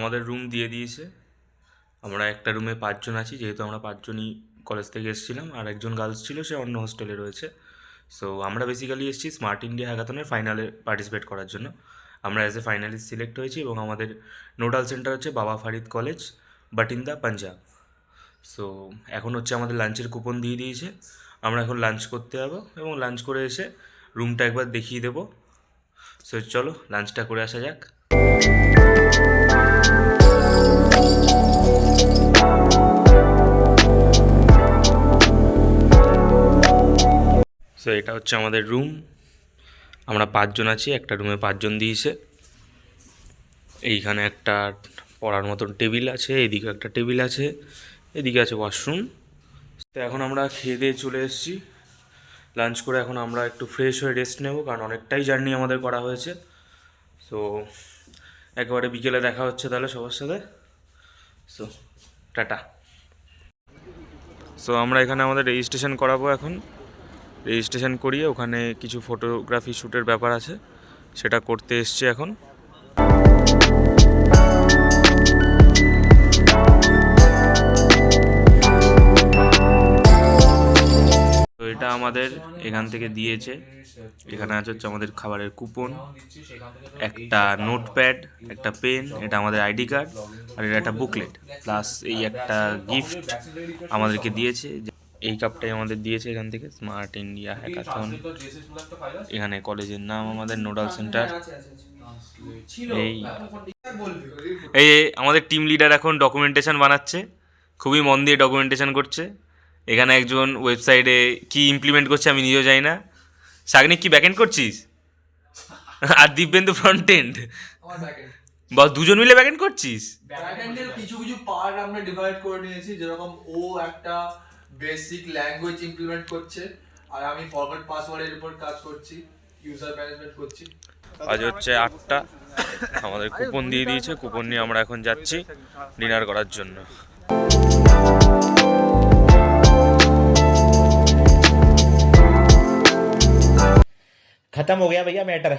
আমাদের রুম দিয়ে দিয়েছে। আমরা একটা রুমে 5 জন আছি, যেহেতু আমরা 5 জনই কলেজ থেকে এসেছিলাম, আর একজন গার্লস ছিল, সে অন্য হোস্টেলে রয়েছে। সো আমরা বেসিক্যালি এসেছি স্মার্ট ইন্ডিয়া হ্যাকাথনের ফাইনালে পার্টিসিপেট করার জন্য। আমরা অ্যাজ এ ফাইনালিস্ট সিলেক্ট হয়েছি এবং আমাদের নোডাল সেন্টার হচ্ছে বাবা ফারিদ কলেজ, বাটিন্দা, পাঞ্জাব। সো এখন হচ্ছে আমাদের লাঞ্চের কুপন দিয়ে দিয়েছে, আমরা এখন লাঞ্চ করতে যাবো এবং লাঞ্চ করে এসে রুমটা একবার দেখিয়ে দেবো। সো চলো লাঞ্চটা করে আসা যাক। সো এটা হচ্ছে আমাদের রুম। আমরা 5 জন আছি, একটা রুমে 5 জন দিয়েছে। এইখানে একটা পড়ার মতন টেবিল আছে, এদিকে একটা টেবিল আছে, এদিকে আছে ওয়াশরুম। তো এখন আমরা খেয়ে দিয়ে চলে এসেছি লাঞ্চ করে। এখন আমরা একটু ফ্রেশ হয়ে রেস্ট নেব, কারণ অনেকটাই জার্নি আমাদের করা হয়েছে। সো একেবারে বিকেলে দেখা হচ্ছে তাহলে সবার সাথে। So tata. সো আমরা এখানে আমাদের রেজিস্ট্রেশন করাবো। এখন রেজিস্ট্রেশন করিয়ে ওখানে কিছু ফটোগ্রাফি শ্যুটের ব্যাপার আছে, সেটা করতে এসছি এখন। তো এটা আমাদের এখান থেকে দিয়েছে। এখানে আছে হচ্ছে আমাদের খাবারের কুপন, একটা নোটপ্যাড, একটা পেন, এটা আমাদের আইডি কার্ড, আর এটা একটা বুকলেট, প্লাস এই একটা গিফট আমাদেরকে দিয়েছে। এই কাপটাই আমাদের দিয়েছে এখান থেকে, স্মার্ট ইন্ডিয়া হ্যাকাথন। এখানে কলেজের নাম আমাদের নোডাল সেন্টার। এই এই আমাদের টিম লিডার এখন ডকুমেন্টেশন বানাচ্ছে, খুবই মন দিয়ে ডকুমেন্টেশন করছে। এখানে একজন ওয়েবসাইটে কি ইমপ্লিমেন্ট করছে আমি নিজেও জানি না। সাগনিক কি ব্যাকএন্ড করছিস? আর দিব্যেন্দু ফ্রন্ট এন্ড। বা দুজন মিলে ব্যাকএন্ড করছিস? ব্যাকএন্ডের কিছু কিছু পার্ট আমরা ডিভাইড করে নিয়েছি, যেরকম ও একটা বেসিক ল্যাঙ্গুয়েজ ইমপ্লিমেন্ট করছে, আর আমি ফরওয়ার্ড পাসওয়ার্ডের উপর কাজ করছি, ইউজার ম্যানেজমেন্ট করছি। আজ হচ্ছে 8টা, আমাদের কুপন দিয়ে দিয়েছে। কুপন নিয়ে আমরা এখন যাচ্ছি ডিনার করার জন্য। खत्म हो गया भैया मैटर।